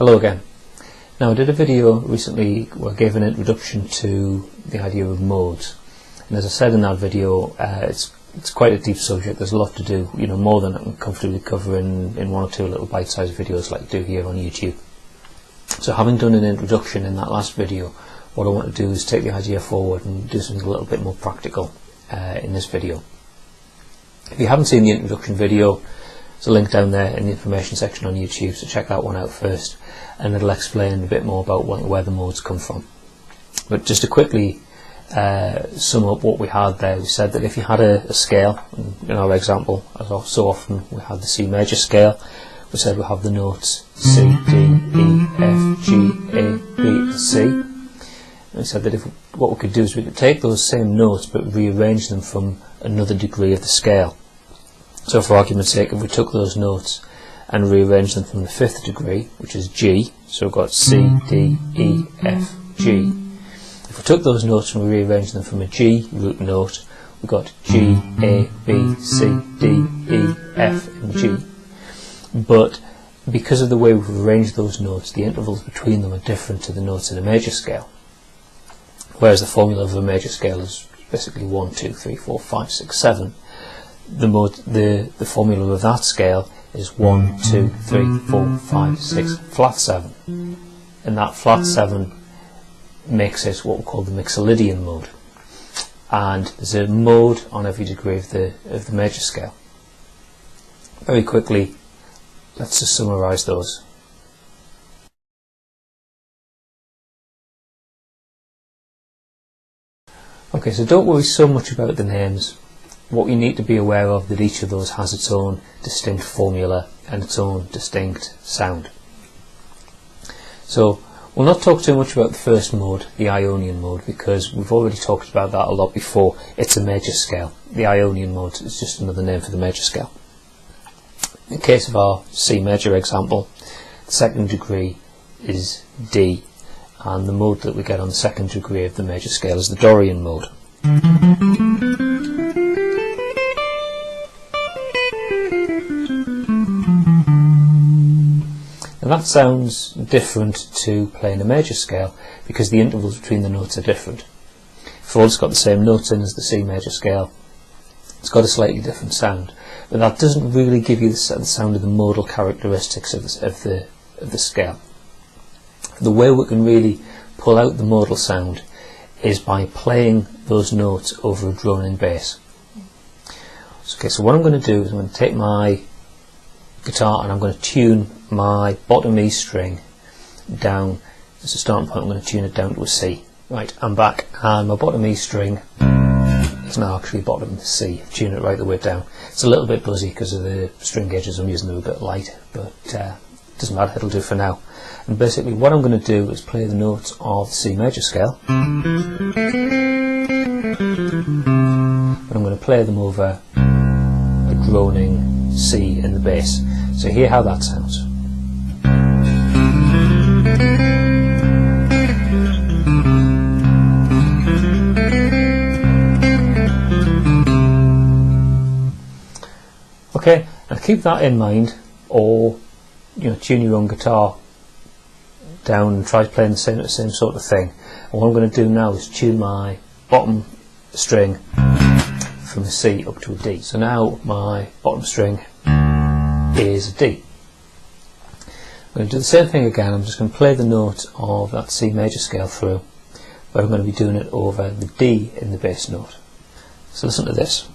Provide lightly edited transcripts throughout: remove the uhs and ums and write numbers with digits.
Hello again. Now, I did a video recently where I gave an introduction to the idea of modes, and as I said in that video, it's quite a deep subject. There's a lot to do, more than I can comfortably cover in one or two little bite-sized videos like I do here on YouTube. So having done an introduction in that last video, what I want to do is take the idea forward and do something a little bit more practical in this video. If you haven't seen the introduction video, there's a link down there in the information section on YouTube, so check that one out first, and it'll explain a bit more about where the modes come from. But just to quickly sum up what we had there, we said that if you had a scale, in our example, as so often we had the C major scale, we said we have the notes C, D, E, F, G, A, B and C. And we said that what we could do is we could take those same notes but rearrange them from another degree of the scale. So for argument's sake, if we took those notes and rearranged them from the fifth degree, which is G, so we've got C, D, E, F, G. If we took those notes and we rearranged them from a G root note, we've got G, A, B, C, D, E, F and G. But because of the way we've arranged those notes, the intervals between them are different to the notes in a major scale. Whereas the formula of a major scale is basically 1, 2, 3, 4, 5, 6, 7. The formula of that scale is 1, 2, 3, 4, 5, 6, flat 7. And that flat 7 makes it what we call the Mixolydian mode. And there's a mode on every degree of the major scale. Very quickly, let's just summarise those. Okay, so don't worry so much about the names. What you need to be aware of that each of those has its own distinct formula and its own distinct sound. So we'll not talk too much about the first mode, the Ionian mode, because we've already talked about that a lot before. It's a major scale. The Ionian mode is just another name for the major scale. In the case of our C major example, the second degree is D, and the mode that we get on the second degree of the major scale is the Dorian mode. And that sounds different to playing a major scale because the intervals between the notes are different. If all it's got the same notes in as the C major scale, it's got a slightly different sound, but that doesn't really give you the sound of the modal characteristics of the scale. The way we can really pull out the modal sound is by playing those notes over a droning bass. Okay, so what I'm going to do is I'm going to take my guitar and I'm going to tune my bottom E string down as a starting point. I'm going to tune it down to a C. Right, I'm back, and my bottom E string is now actually bottom C. Tune it right the way down. It's a little bit buzzy because of the string gauges I'm using. They're a bit light, but it doesn't matter, it'll do for now. And basically what I'm going to do is play the notes of the C major scale, but I'm going to play them over a droning C in the bass. So hear how that sounds. Okay, and keep that in mind, or tune your own guitar down and try playing the same sort of thing. And what I'm going to do now is tune my bottom string from a C up to a D. So now my bottom string is a D. I'm going to do the same thing again. I'm just going to play the note of that C major scale through, but I'm going to be doing it over the D in the bass note. So listen to this.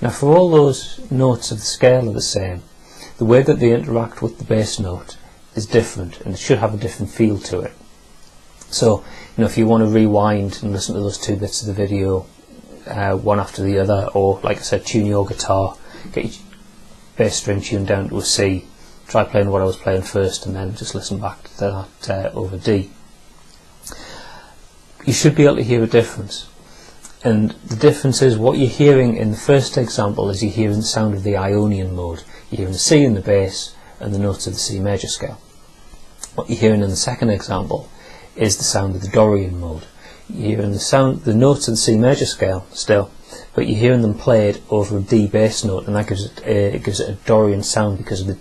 Now, for all those notes of the scale are the same, the way that they interact with the bass note is different, and it should have a different feel to it. So, if you want to rewind and listen to those two bits of the video, one after the other, or like I said, tune your guitar, get your bass string tuned down to a C, try playing what I was playing first, and then just listen back to that over D. You should be able to hear a difference. And the difference is what you're hearing in the first example is you're hearing the sound of the Ionian mode. You're hearing the C in the bass and the notes of the C major scale. What you're hearing in the second example is the sound of the Dorian mode. You're hearing the notes of the C major scale still, but you're hearing them played over a D bass note, and that gives it a Dorian sound because of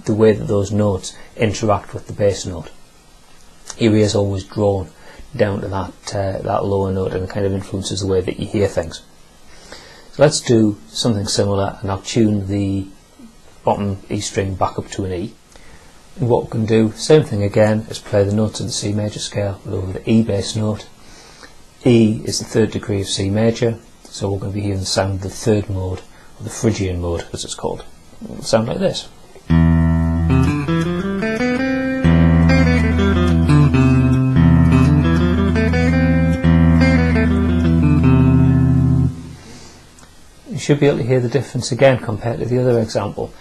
the way that those notes interact with the bass note. Your ear is always drawn down to that lower note, and it kind of influences the way that you hear things. So let's do something similar, and I'll tune the bottom E string back up to an E. And what we can do, same thing again, is play the notes of the C major scale but over the E bass note. E is the third degree of C major, so we're going to be hearing the sound of the third mode, or the Phrygian mode as it's called. It'll sound like this. You should be able to hear the difference again compared to the other example.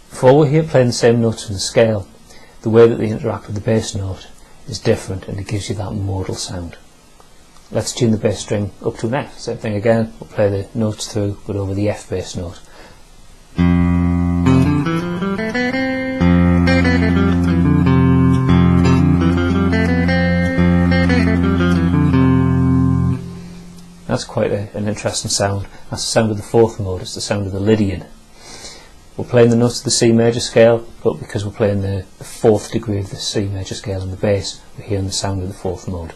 For all we're here playing the same notes in the scale, the way that they interact with the bass note is different, and it gives you that modal sound. Let's tune the bass string up to an F. Same thing again, we'll play the notes through but over the F bass note. That's quite an interesting sound. That's the sound of the fourth mode, it's the sound of the Lydian. We're playing the notes of the C major scale, but because we're playing the fourth degree of the C major scale in the bass, we're hearing the sound of the fourth mode.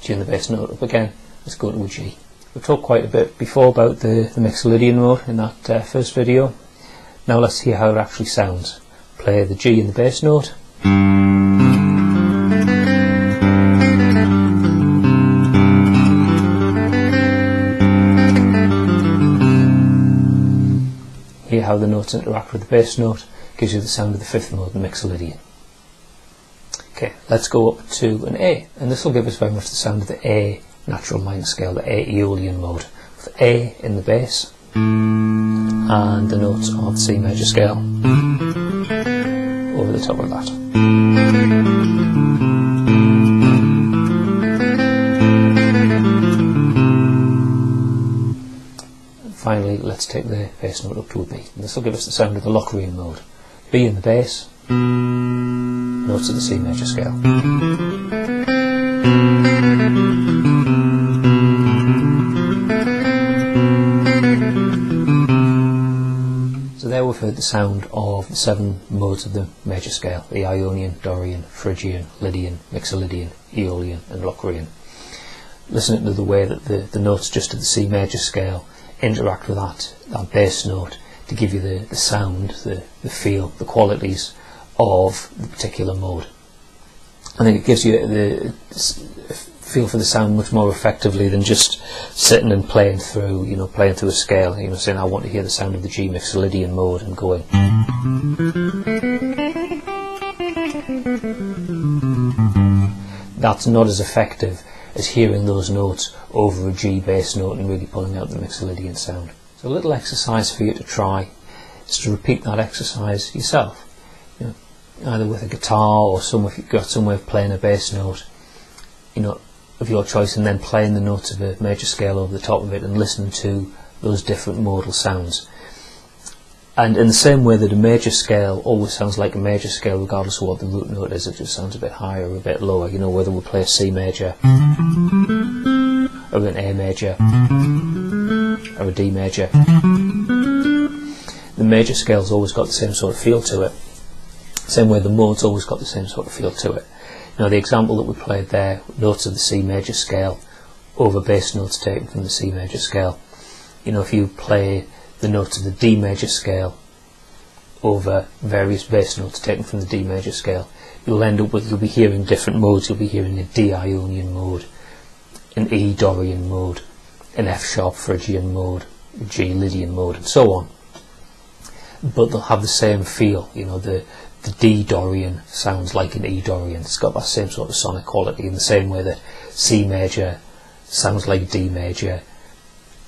Tune the bass note up again, let's go to a G. We talked quite a bit before about the Mixolydian mode in that first video. Now let's hear how it actually sounds. Play the G in the bass note. Hear how the notes interact with the bass note, gives you the sound of the fifth mode, the Mixolydian. Okay, let's go up to an A, and this will give us very much the sound of the A natural minor scale, the Aeolian mode, with A in the bass and the notes of the C major scale over the top of that. Finally, let's take the bass note up to a B, and this will give us the sound of the Locrian mode. B in the bass, notes of the C major scale. So there we've heard the sound of the 7 modes of the major scale: the Ionian, Dorian, Phrygian, Lydian, Mixolydian, Aeolian and Locrian. Listening to the way that the notes just of the C major scale interact with that bass note to give you the sound, the feel, the qualities of the particular mode. I think it gives you the feel for the sound much more effectively than just sitting and playing through a scale, saying I want to hear the sound of the G Mixolydian mode and going. That's not as effective as hearing those notes over a G bass note and really pulling out the Mixolydian sound. So a little exercise for you to try is to repeat that exercise yourself. Either with a guitar or if you've got some way of playing a bass note, of your choice, and then playing the notes of a major scale over the top of it and listening to those different modal sounds. And in the same way that a major scale always sounds like a major scale regardless of what the root note is, it just sounds a bit higher or a bit lower, whether we play a C major or an A major or a D major. The major scale's always got the same sort of feel to it. Same way the mode's always got the same sort of feel to it. The example that we played there, notes of the C major scale over bass notes taken from the C major scale. If you play the notes of the D major scale over various bass notes taken from the D major scale, you'll be hearing different modes. You'll be hearing a D Ionian mode, an E Dorian mode, an F sharp Phrygian mode, a G Lydian mode, and so on. But they'll have the same feel. The D Dorian sounds like an E Dorian. It's got that same sort of sonic quality, in the same way that C major sounds like D major,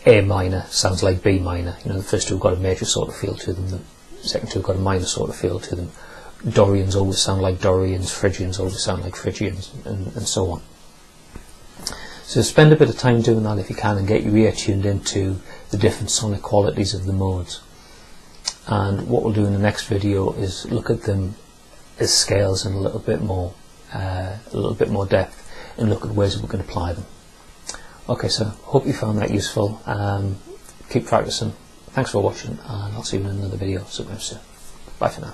A minor sounds like B minor. The first two have got a major sort of feel to them, the second two have got a minor sort of feel to them. Dorians always sound like Dorians, Phrygians always sound like Phrygians, and so on. So spend a bit of time doing that if you can, and get your ear tuned into the different sonic qualities of the modes. And what we'll do in the next video is look at them as scales in a little bit more depth, and look at ways that we can apply them. Okay, so hope you found that useful. Keep practicing. Thanks for watching, and I'll see you in another video sometime soon. Bye for now.